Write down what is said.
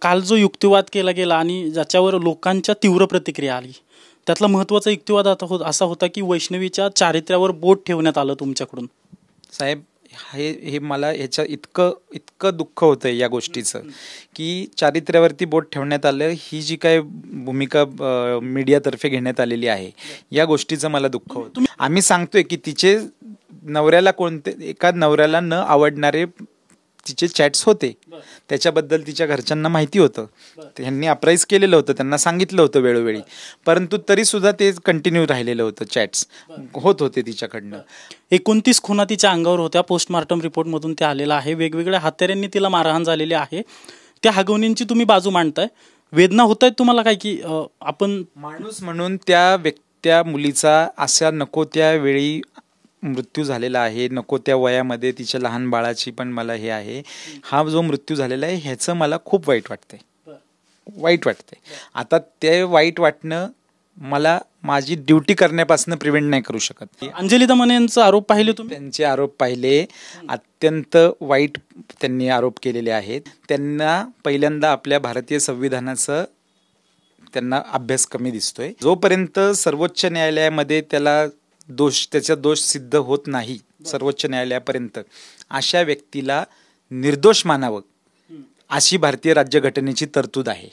काल जो युक्तिवाद केला गेला आणि ज्याच्यावर लोकांच्या तीव्र प्रतिक्रिया आली, त्यातला महत्त्वाचा युक्तिवाद असा होता की वैष्णवीच्या चारित्र्यावर बोट ठेवण्यात आलं तुमच्याकडून. साहेब, हे हे मला ह्याच्या इतकं इतकं दुःख होतं या गोष्टीचं की चारित्र्यावरती बोट ठेवण्यात आलं. ही जी काय भूमिका मीडियातर्फे घेण्यात आलेली आहे, या गोष्टीचं मला दुःख होतं. आम्ही सांगतोय की तिचे नवऱ्याला एका नवऱ्याला न आवडणारे तिचे चॅट्स होते, त्याच्याबद्दल तिच्या घरच्यांना माहिती होतं, त्यांनी अप्राईज केलेलं होतं, त्यांना सांगितलं होतं वेळोवेळी, परंतु तरी सुद्धा ते कंटिन्यू राहिलेलं होतं, चॅट्स होत होते तिच्याकडनं. 29 खुणा तिच्या अंगावर होत्या, पोस्टमार्टम रिपोर्टमधून ते आलेलं आहे. वेगवेगळ्या हत्यारांनी तिला मारहाण झालेली आहे. त्या हगवणींची तुम्ही बाजू मांडताय, वेदना होत आहेत तुम्हाला काय की आपण माणूस म्हणून त्या मुलीचा अशा नको त्या वेळी मृत्यू झालेला आहे, नको त्या वयामध्ये तिच्या लहान बाळाची पण मला हे आहे, हा जो मृत्यू झालेला आहे ह्याचं मला खूप वाईट वाटते. आता ते वाईट वाटणं मला माझी ड्युटी करण्यापासून प्रिव्हेंट नाही करू शकत. अंजली दमन यांचा आरोप पाहिले तुम्ही? त्यांचे आरोप पाहिले, अत्यंत वाईट त्यांनी आरोप केलेले आहेत. त्यांना पहिल्यांदा आपल्या भारतीय संविधानाचं त्यांना अभ्यास कमी दिसतोय. जोपर्यंत सर्वोच्च न्यायालयामध्ये त्याचा दोष सिद्ध होत नाही, सर्वोच्च न्यायालयापर्यंत, अशा व्यक्तीला निर्दोष मानावं अशी भारतीय राज्यघटनेची तरतूद आहे.